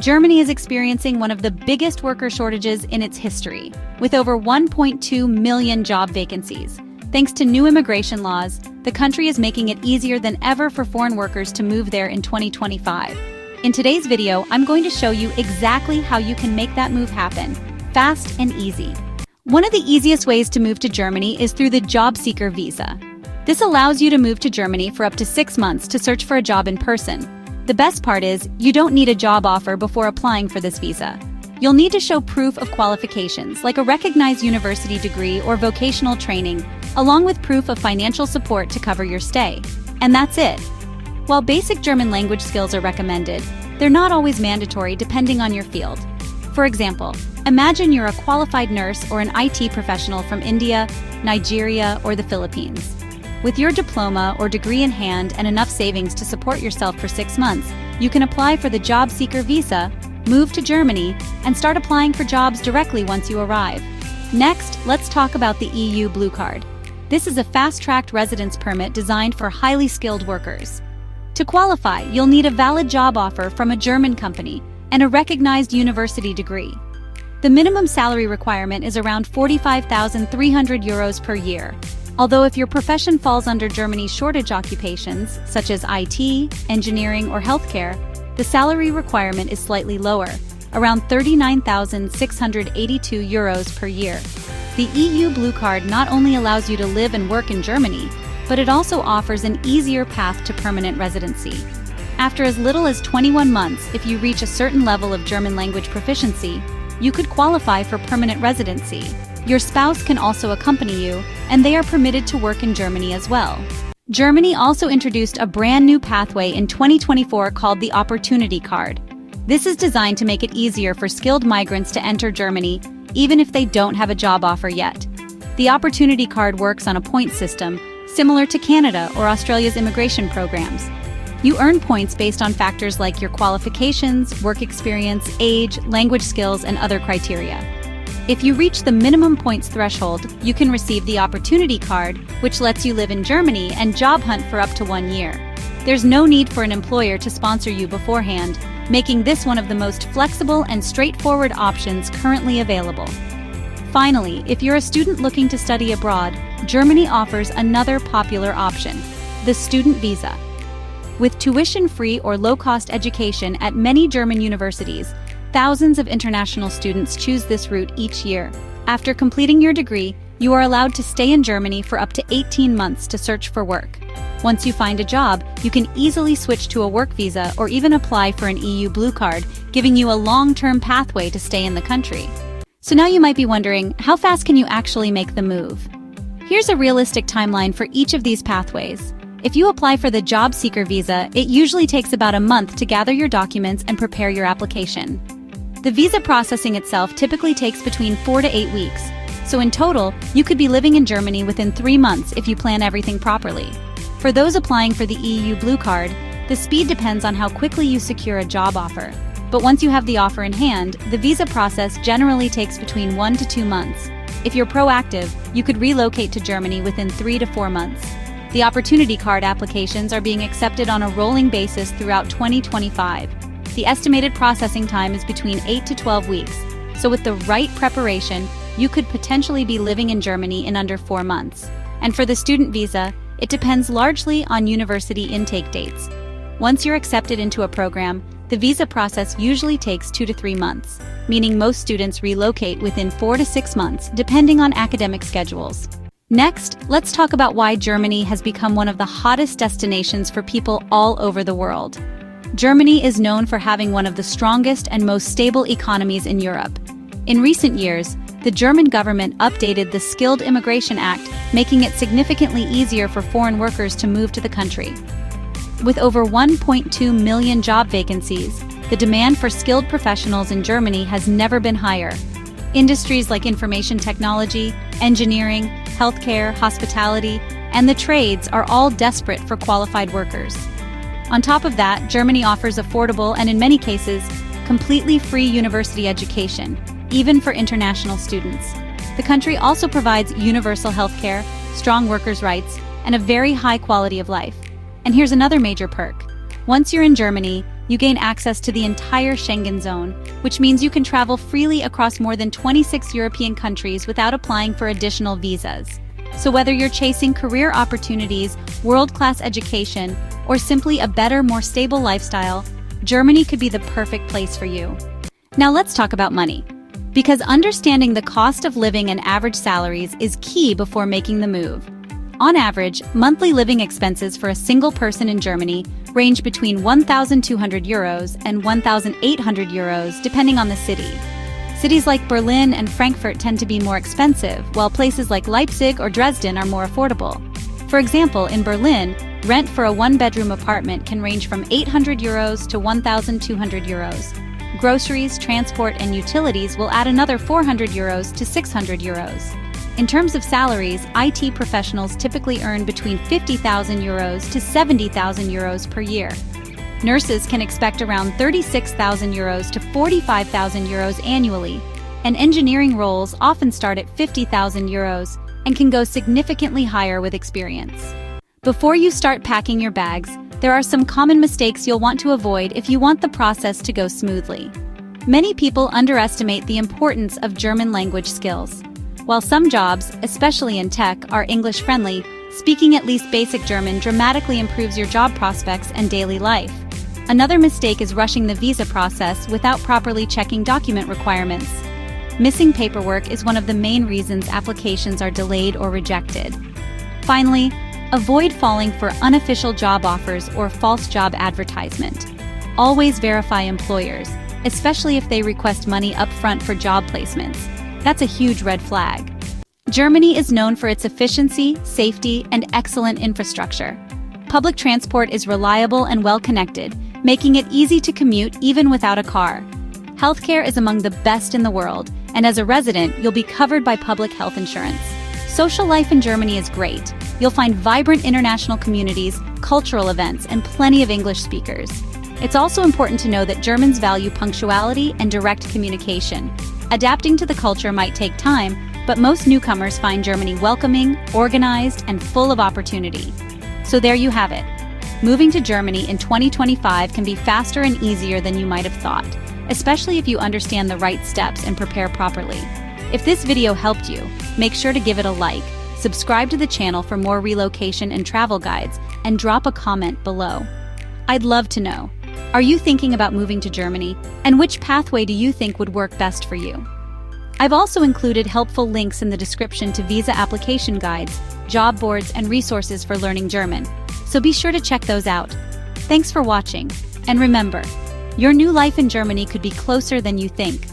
Germany is experiencing one of the biggest worker shortages in its history, with over 1.2 million job vacancies. Thanks to new immigration laws, the country is making it easier than ever for foreign workers to move there in 2025. In today's video, I'm going to show you exactly how you can make that move happen, fast and easy. One of the easiest ways to move to Germany is through the job seeker visa. This allows you to move to Germany for up to 6 months to search for a job in person. The best part is, you don't need a job offer before applying for this visa. You'll need to show proof of qualifications, like a recognized university degree or vocational training, along with proof of financial support to cover your stay. And that's it. While basic German language skills are recommended, they're not always mandatory depending on your field. For example, imagine you're a qualified nurse or an IT professional from India, Nigeria, or the Philippines. With your diploma or degree in hand and enough savings to support yourself for 6 months, you can apply for the job seeker visa, move to Germany, and start applying for jobs directly once you arrive. Next, let's talk about the EU Blue Card. This is a fast-tracked residence permit designed for highly skilled workers. To qualify, you'll need a valid job offer from a German company and a recognized university degree. The minimum salary requirement is around 45,300 euros per year. Although if your profession falls under Germany's shortage occupations, such as IT, engineering, or healthcare, the salary requirement is slightly lower, around 39,682 euros per year. The EU Blue Card not only allows you to live and work in Germany, but it also offers an easier path to permanent residency. After as little as 21 months, if you reach a certain level of German language proficiency, you could qualify for permanent residency. Your spouse can also accompany you, and they are permitted to work in Germany as well. Germany also introduced a brand new pathway in 2024 called the Opportunity Card. This is designed to make it easier for skilled migrants to enter Germany, even if they don't have a job offer yet. The Opportunity Card works on a point system, similar to Canada or Australia's immigration programs. You earn points based on factors like your qualifications, work experience, age, language skills, and other criteria. If you reach the minimum points threshold, you can receive the Opportunity Card, which lets you live in Germany and job hunt for up to 1 year. There's no need for an employer to sponsor you beforehand, making this one of the most flexible and straightforward options currently available. Finally, if you're a student looking to study abroad, Germany offers another popular option, the student visa. With tuition-free or low-cost education at many German universities, thousands of international students choose this route each year. After completing your degree, you are allowed to stay in Germany for up to 18 months to search for work. Once you find a job, you can easily switch to a work visa or even apply for an EU Blue Card, giving you a long-term pathway to stay in the country. So now you might be wondering, how fast can you actually make the move? Here's a realistic timeline for each of these pathways. If you apply for the job seeker visa, it usually takes about a month to gather your documents and prepare your application. The visa processing itself typically takes between 4 to 8 weeks, so in total, you could be living in Germany within 3 months if you plan everything properly. For those applying for the EU Blue Card, the speed depends on how quickly you secure a job offer. But once you have the offer in hand, the visa process generally takes between 1 to 2 months. If you're proactive, you could relocate to Germany within 3 to 4 months. The Opportunity Card applications are being accepted on a rolling basis throughout 2025. The estimated processing time is between 8 to 12 weeks, so with the right preparation, you could potentially be living in Germany in under 4 months. And for the student visa, it depends largely on university intake dates. Once you're accepted into a program, the visa process usually takes 2 to 3 months, meaning most students relocate within 4 to 6 months, depending on academic schedules. Next, let's talk about why Germany has become one of the hottest destinations for people all over the world. Germany is known for having one of the strongest and most stable economies in Europe. In recent years, the German government updated the Skilled Immigration Act, making it significantly easier for foreign workers to move to the country. With over 1.2 million job vacancies, the demand for skilled professionals in Germany has never been higher. Industries like information technology, engineering, healthcare, hospitality, and the trades are all desperate for qualified workers. On top of that, Germany offers affordable and, in many cases, completely free university education, even for international students. The country also provides universal healthcare, strong workers' rights, and a very high quality of life. And here's another major perk. Once you're in Germany, you gain access to the entire Schengen zone, which means you can travel freely across more than 26 European countries without applying for additional visas. So whether you're chasing career opportunities, world-class education, or simply a better, more stable lifestyle, Germany could be the perfect place for you. Now let's talk about money. Because understanding the cost of living and average salaries is key before making the move. On average, monthly living expenses for a single person in Germany range between 1,200 euros and 1,800 euros depending on the city. Cities like Berlin and Frankfurt tend to be more expensive, while places like Leipzig or Dresden are more affordable. For example, in Berlin, rent for a one-bedroom apartment can range from 800 euros to 1,200 euros. Groceries, transport, and utilities will add another 400 euros to 600 euros. In terms of salaries, IT professionals typically earn between 50,000 euros to 70,000 euros per year. Nurses can expect around 36,000 euros to 45,000 euros annually, and engineering roles often start at 50,000 euros and can go significantly higher with experience. Before you start packing your bags, there are some common mistakes you'll want to avoid if you want the process to go smoothly. Many people underestimate the importance of German language skills. While some jobs, especially in tech, are English-friendly, speaking at least basic German dramatically improves your job prospects and daily life. Another mistake is rushing the visa process without properly checking document requirements. Missing paperwork is one of the main reasons applications are delayed or rejected. Finally, avoid falling for unofficial job offers or false job advertisement. Always verify employers, especially if they request money upfront for job placements. That's a huge red flag. Germany is known for its efficiency, safety, and excellent infrastructure. Public transport is reliable and well-connected, making it easy to commute even without a car. Healthcare is among the best in the world, and as a resident, you'll be covered by public health insurance. Social life in Germany is great. You'll find vibrant international communities, cultural events, and plenty of English speakers. It's also important to know that Germans value punctuality and direct communication. Adapting to the culture might take time, but most newcomers find Germany welcoming, organized, and full of opportunity. So there you have it. Moving to Germany in 2025 can be faster and easier than you might have thought, especially if you understand the right steps and prepare properly. If this video helped you, make sure to give it a like, subscribe to the channel for more relocation and travel guides, and drop a comment below. I'd love to know. Are you thinking about moving to Germany? And which pathway do you think would work best for you? I've also included helpful links in the description to visa application guides, job boards, and resources for learning German, so be sure to check those out. Thanks for watching, and remember, your new life in Germany could be closer than you think.